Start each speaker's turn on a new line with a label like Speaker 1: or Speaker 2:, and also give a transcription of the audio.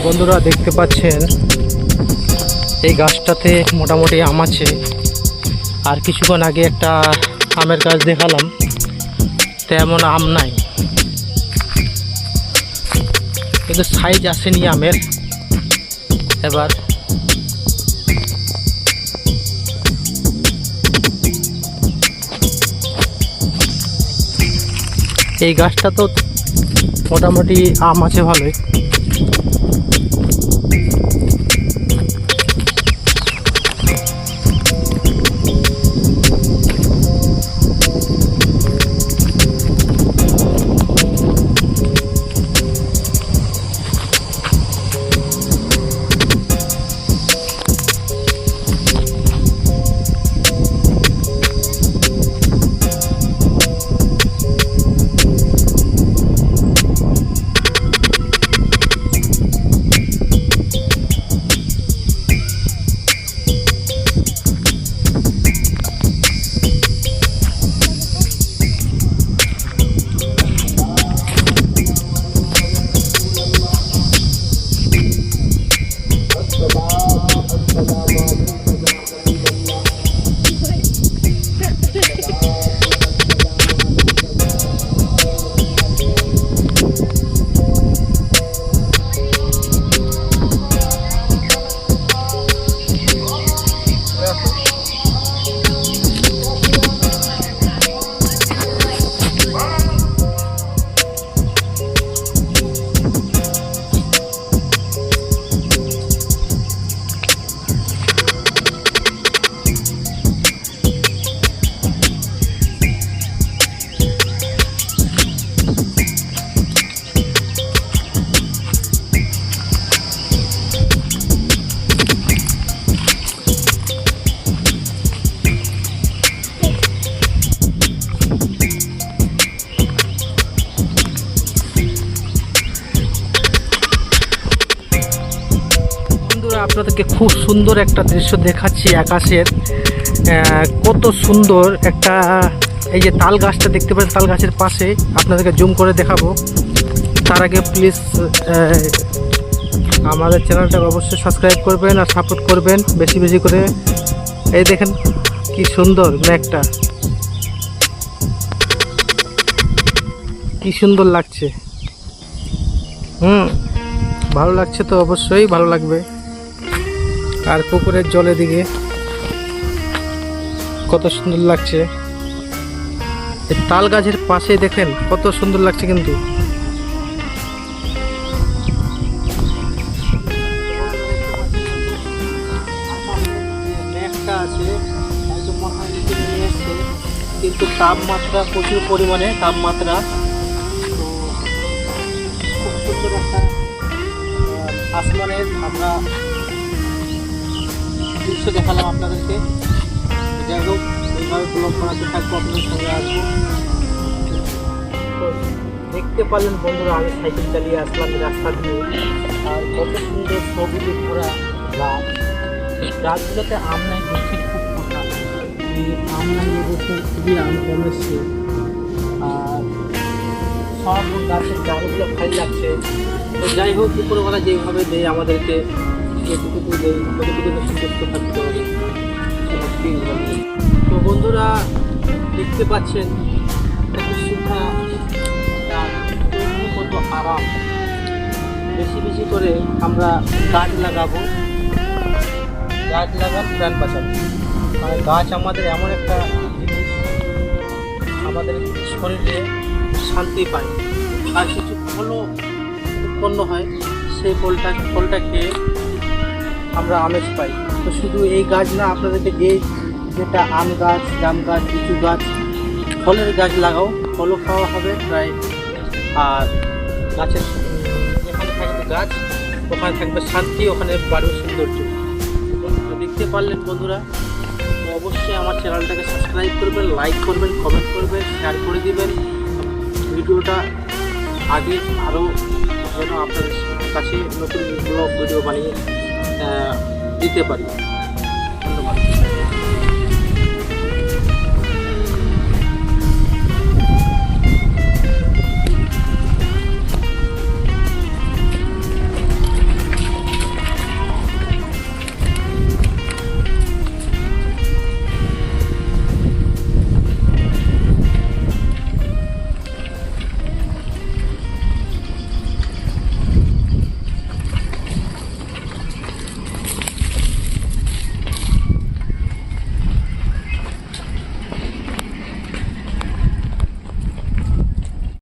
Speaker 1: বন্ধুরা দেখতে পাচ্ছেন এই গাছটাতে মোটামুটি আম আছে। আর কিছুক্ষণ আগে একটা আমের গাছ দেখালাম, তেমন আম নাই, কিন্তু সাইজ আসেনি আমের। এবার এই গাছটা তো মোটামুটি আম আছে ভালোই। আপনাদেরকে খুব সুন্দর একটা দৃশ্য দেখাচ্ছি আকাশের। কত সুন্দর একটা, এই যে তাল গাছটা দেখতে পাচ্ছেন, তাল গাছের পাশে আপনাদেরকে জুম করে দেখাবো। তার আগে প্লিজ আমাদের চ্যানেলটাকে অবশ্যই সাবস্ক্রাইব করবেন আর সাপোর্ট করবেন বেশি বেশি করে। এই দেখেন কি সুন্দর মেঘটা, কি সুন্দর লাগছে। ভালো লাগছে তো, অবশ্যই ভালো লাগবে। আর পুকুরের জলের দিকে কত সুন্দর লাগছে। এই তাল গাছের পাশে দেখেন কত সুন্দর লাগছে। কিন্তু মেঘটা আছে একদম মাথার নিচে নেমে এসছে, কিন্তু তাপমাত্রা প্রচুর পরিমাণে তাপমাত্রা। তো খুব সুন্দর একটা আসমানের আমরা দৃশ্য দেখালাম আপনাদেরকে। যাই হোক, এইভাবে ব্লগ বানাতে থাকবো, আপনাদের সঙ্গে আসবো। দেখতে পারলেন বন্ধুরা, আমি সাইকেল চালিয়ে আসলাম এই রাস্তা দিয়ে, আর কত সুন্দর সবুজে ভরা গাছ। গাছগুলোতে আম নাই দেখছি খুব ফাঁকা, এই আম নাই এবছর খুবই আম কম এসছে। আর সব গাছের ডালগুলো ভালো লাগছে। তো যাই হোক, উপরওয়ালা যেভাবে দেয় আমাদেরকে, যেটুকু দেয় ততটুকু সুস্থ থাকতে হবে। তো বন্ধুরা দেখতে পাচ্ছেন কত সুখা, কত আরাম। বেশি বেশি করে আমরা গাছ লাগাবো, গাছ লাগান প্রাণ বাঁচাবো। মানে গাছ আমাদের এমন একটা জিনিস, আমাদের শরীরে শান্তি পায়। আর কিছু ফলও উৎপন্ন হয়, সেই ফলটা খেয়ে আমরা আমেজ পাই। তো শুধু এই গাছ না, আপনাদেরকে যেটা আম গাছ, জাম গাছ, লিচু গাছ, ফলের গাছ লাগাও, ফলও খাওয়া হবে প্রায়। আর গাছের যেখানে থাকবে গাছ, ওখানে থাকবে শান্তি, ওখানে বাড়বে সৌন্দর্য। তো দেখতে পারলেন বন্ধুরা, তো অবশ্যই আমার চ্যানেলটাকে সাবস্ক্রাইব করবেন, লাইক করবেন, কমেন্ট করবেন, শেয়ার করে দিবেন। ভিডিওটা আগে আরও যেন আপনাদের কাছে নতুন ব্লগ ভিডিও বানিয়ে দিতে পারি।